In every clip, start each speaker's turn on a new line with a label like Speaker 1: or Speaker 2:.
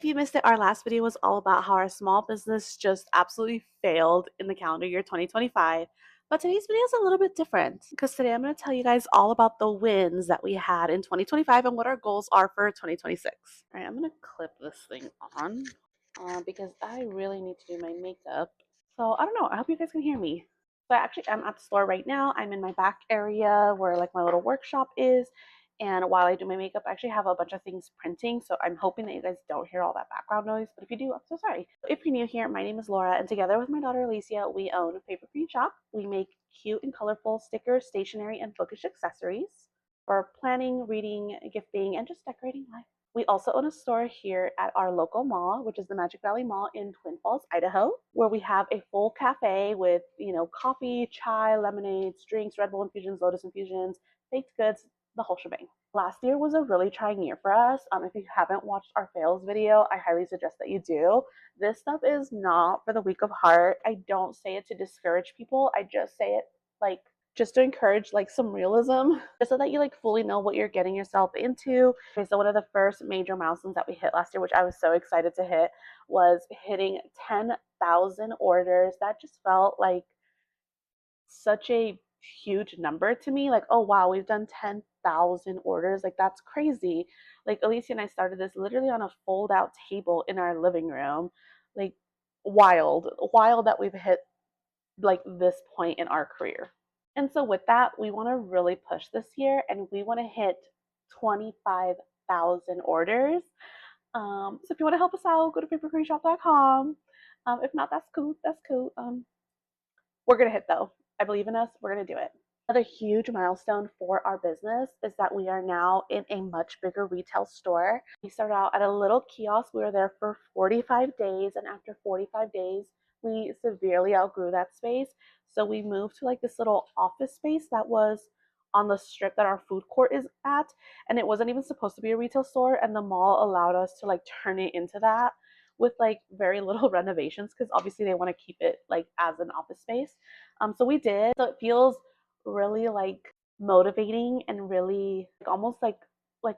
Speaker 1: you missed it, our last video was all about how our small business just absolutely failed in the calendar year 2025. But today's video is a little bit different because today I'm going to tell you guys all about the wins that we had in 2025 and what our goals are for 2026. All right, I'm going to clip this thing on because I really need to do my makeup. So I don't know. I hope you guys can hear me. So I actually am at the store right now. I'm in my back area where like my little workshop is. And while I do my makeup, I actually have a bunch of things printing. So I'm hoping that you guys don't hear all that background noise. But if you do, I'm so sorry. If you're new here, my name is Laura. And together with my daughter Alicia, we own a Paper Crane Shop. We make cute and colorful stickers, stationery, and bookish accessories for planning, reading, gifting, and just decorating life. We also own a store here at our local mall, which is the Magic Valley Mall in Twin Falls, Idaho, where we have a full cafe with, coffee, chai, lemonades, drinks, Red Bull infusions, Lotus infusions, baked goods, the whole shebang. Last year was a really trying year for us. If you haven't watched our fails video, I highly suggest that you do. This stuff is not for the weak of heart. I don't say it to discourage people. I just say it like just to encourage like some realism, just so that you like fully know what you're getting yourself into. Okay, so one of the first major milestones that we hit last year, which I was so excited to hit, was hitting 10,000 orders. That just felt like such a huge number to me. Like, oh wow, we've done 10,000 orders. Like, that's crazy. Like, Alicia and I started this literally on a fold out table in our living room. Like, wild that we've hit like this point in our career. And so with that, we want to really push this year and we want to hit 25,000 orders. So if you want to help us out, go to papercraneshop.com. If not, that's cool. That's cool. We're going to hit though. I believe in us. We're going to do it. Another huge milestone for our business is that we are now in a much bigger retail store. We started out at a little kiosk. We were there for 45 days, and after 45 days, we severely outgrew that space. So we moved to like this little office space that was on the strip that our food court is at, and it wasn't even supposed to be a retail store, and the mall allowed us to like turn it into that with like very little renovations because obviously they want to keep it like as an office space. So we did. So it feels really like motivating and really like, almost like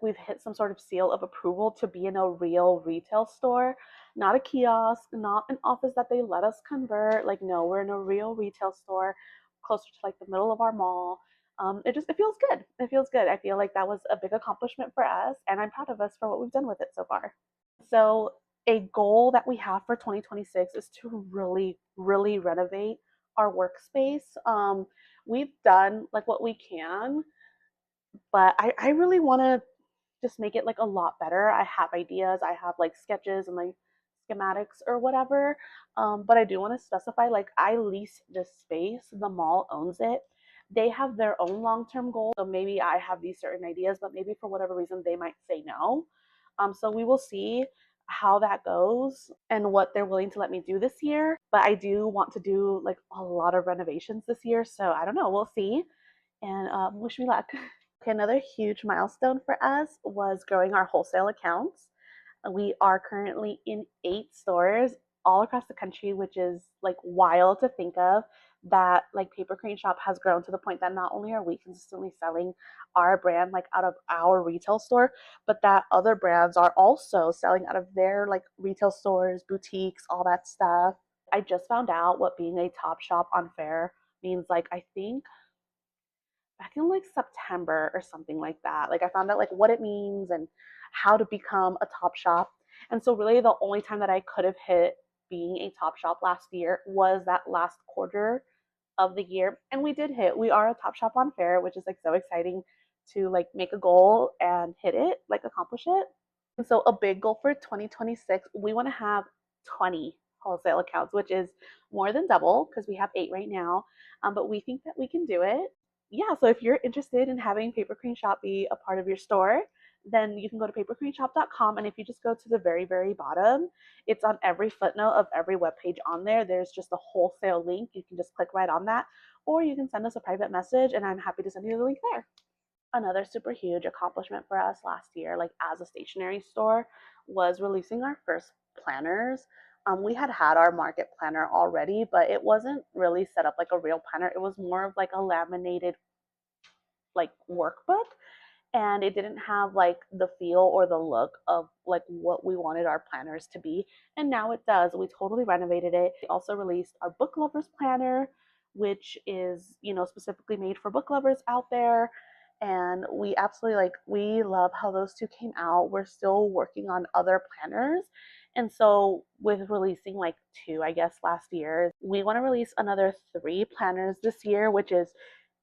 Speaker 1: we've hit some sort of seal of approval to be in a real retail store, not a kiosk, not an office that they let us convert. Like, no, we're in a real retail store closer to like the middle of our mall. It feels good. It feels good. I feel like that was a big accomplishment for us, and I'm proud of us for what we've done with it so far. So a goal that we have for 2026 is to really renovate our workspace. We've done like what we can, but I really want to just make it like a lot better. I have ideas, I have like sketches and like schematics or whatever. But I do want to specify like I lease this space, the mall owns it. They have their own long-term goals. So maybe I have these certain ideas, but maybe for whatever reason they might say no. So we will see how that goes and what they're willing to let me do this year. But I do want to do like a lot of renovations this year. So I don't know, we'll see. And wish me luck. Okay, another huge milestone for us was growing our wholesale accounts. We are currently in 8 stores all across the country, which is like wild to think of that like Paper Crane Shop has grown to the point that not only are we consistently selling our brand like out of our retail store, but that other brands are also selling out of their like retail stores, boutiques, all that stuff. I just found out what being a top shop on Fair means. Like, I think back in like September or something like that. Like, I found out like what it means and how to become a top shop. And so really the only time that I could have hit being a top shop last year was that last quarter of the year. And we did hit. We are a top shop on Fair, which is like so exciting to like make a goal and hit it, like accomplish it. And so a big goal for 2026, we want to have 20 wholesale accounts, which is more than double because we have 8 right now. But we think that we can do it. Yeah, so if you're interested in having Paper Crane Shop be a part of your store, then you can go to papercraneshop.com. And if you just go to the very bottom, it's on every footnote of every web page on there. There's just a wholesale link. You can just click right on that, or you can send us a private message and I'm happy to send you the link there. Another super huge accomplishment for us last year, like as a stationery store, was releasing our first planners. We had our market planner already, but it wasn't really set up like a real planner. It was more of like a laminated like workbook. and it didn't have like the feel or the look of like what we wanted our planners to be, and now it does. We totally renovated it. We also released our book lovers planner, which is, you know, specifically made for book lovers out there, and we absolutely like, we love how those two came out. We're still working on other planners, and so with releasing like two, I guess, last year, we want to release another three planners this year, which is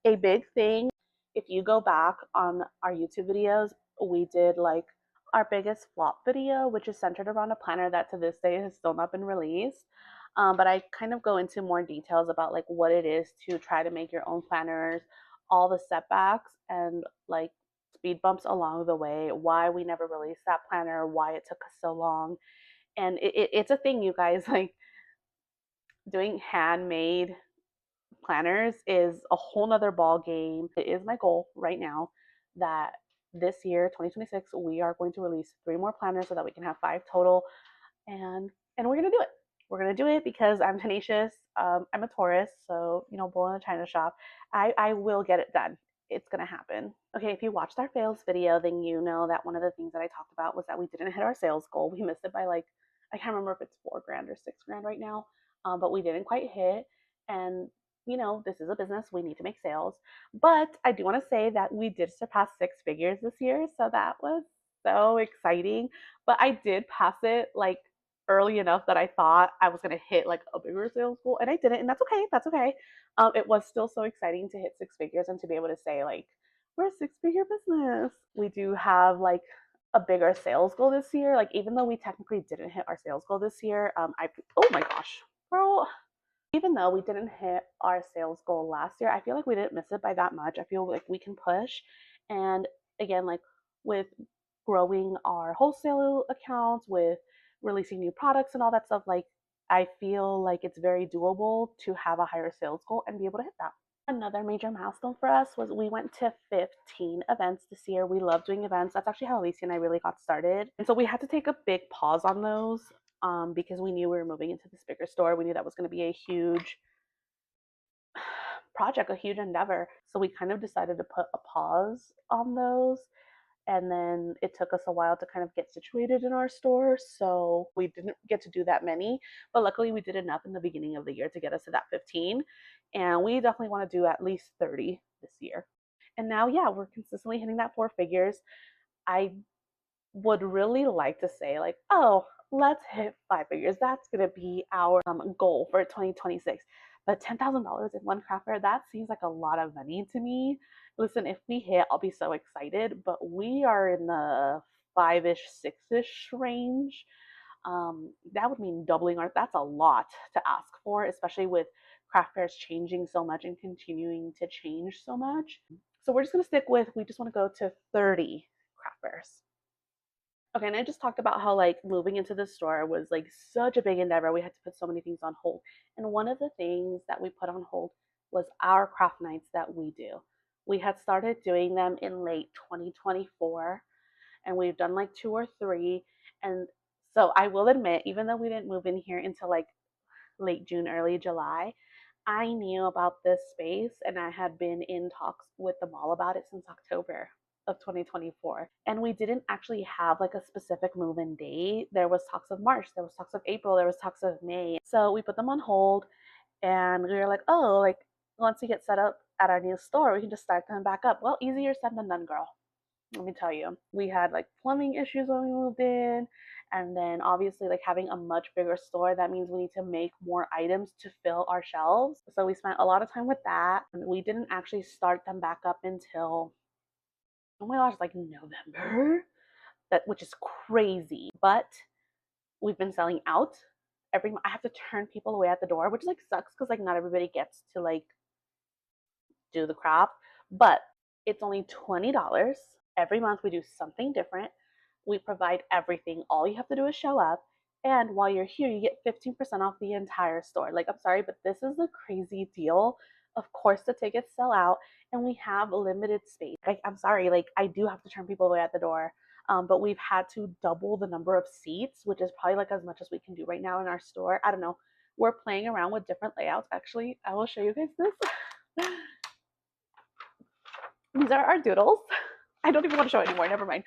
Speaker 1: a big thing. If you go back on our YouTube videos, we did like our biggest flop video, which is centered around a planner that to this day has still not been released. But I kind of go into more details about like what it is to try to make your own planners, all the setbacks and like speed bumps along the way, why we never released that planner, why it took us so long. And it's a thing, you guys. Like, doing handmade planners is a whole nother ball game. It is my goal right now that this year, 2026, we are going to release three more planners so that we can have five total, and we're gonna do it. We're gonna do it because I'm tenacious. I'm a Taurus, so you know, bull in a china shop. I will get it done. It's gonna happen. Okay, if you watched our fails video, then you know that one of the things that I talked about was that we didn't hit our sales goal. We missed it by like, I can't remember if it's 4 grand or 6 grand right now, but we didn't quite hit. And you know, this is a business, we need to make sales. But I do want to say that we did surpass 6 figures this year, so that was so exciting. But I did pass it like early enough that I thought I was gonna hit like a bigger sales goal, and I didn't, and that's okay. That's okay. It was still so exciting to hit 6 figures and to be able to say like, we're a 6 figure business. We do have like a bigger sales goal this year. Like, even though we technically didn't hit our sales goal this year, oh my gosh, girl, even though we didn't hit our sales goal last year, I feel like we didn't miss it by that much. I feel like we can push. And again, like with growing our wholesale accounts, with releasing new products and all that stuff, like I feel like it's very doable to have a higher sales goal and be able to hit that. Another major milestone for us was we went to 15 events this year. We love doing events. That's actually how Alicia and I really got started. And so we had to take a big pause on those, because we knew we were moving into this bigger store. We knew that was going to be a huge project, a huge endeavor. So we kind of decided to put a pause on those. And then it took us a while to kind of get situated in our store. So we didn't get to do that many, but luckily we did enough in the beginning of the year to get us to that 15. And we definitely want to do at least 30 this year. And now, yeah, we're consistently hitting that 4 figures. I would really like to say, like, oh, let's hit 5 figures. That's going to be our goal for 2026. But $10,000 in one craft fair, that seems like a lot of money to me. Listen, if we hit, I'll be so excited. But we are in the 5-ish, 6-ish range. That would mean doubling our, that's a lot to ask for, especially with craft fairs changing so much and continuing to change so much. So we're just going to stick with, we just want to go to 30 craft fairs. Okay, and I just talked about how like moving into the store was like such a big endeavor. We had to put so many things on hold. And one of the things that we put on hold was our craft nights that we do. We had started doing them in late 2024, and we've done like two or three. And so I will admit, even though we didn't move in here until like late June, early July, I knew about this space and I had been in talks with the mall about it since October of 2024. And we didn't actually have like a specific move in date. There was talks of March, there was talks of April, there was talks of May. So we put them on hold, and we were like, oh, like once we get set up at our new store, we can just start them back up. Well, easier said than done, girl. Let me tell you, we had like plumbing issues when we moved in, and then obviously like having a much bigger store, that means we need to make more items to fill our shelves. So we spent a lot of time with that, and we didn't actually start them back up until, oh my gosh, like November, that, which is crazy. But we've been selling out every month. I have to turn people away at the door, which like sucks because like not everybody gets to like do the craft, but it's only $20 every month. We do something different. We provide everything. All you have to do is show up, and while you're here, you get 15% off the entire store. Like, I'm sorry, but this is a crazy deal. Of course, the tickets sell out, and we have limited space. Like, I'm sorry, like I do have to turn people away at the door. But we've had to double the number of seats, which is probably like as much as we can do right now in our store. I don't know. We're playing around with different layouts. Actually, I will show you guys this. These are our doodles. I don't even want to show it anymore. Never mind.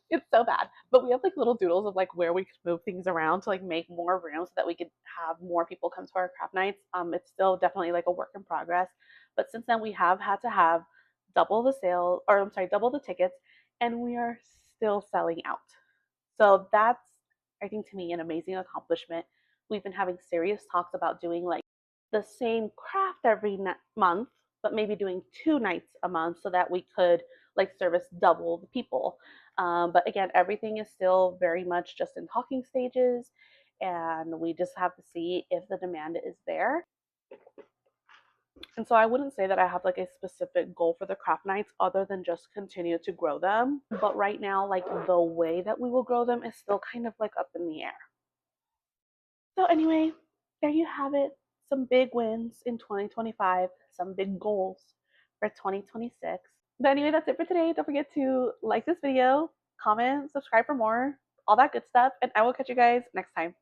Speaker 1: It's so bad. But we have like little doodles of like where we could move things around to like make more room so that we could have more people come to our craft nights. It's still definitely like a work in progress. But since then we have had to have double the sale, or I'm sorry, double the tickets, and we are still selling out. So that's, I think, to me, an amazing accomplishment. We've been having serious talks about doing like the same craft every month, but maybe doing 2 nights a month so that we could like service double the people. But again, everything is still very much just in talking stages, and we just have to see if the demand is there. And so I wouldn't say that I have like a specific goal for the craft nights other than just continue to grow them. But right now, like the way that we will grow them is still kind of like up in the air. So anyway, there you have it. Some big wins in 2025, some big goals for 2026. But anyway, that's it for today. Don't forget to like this video, comment, subscribe for more, all that good stuff, and I will catch you guys next time.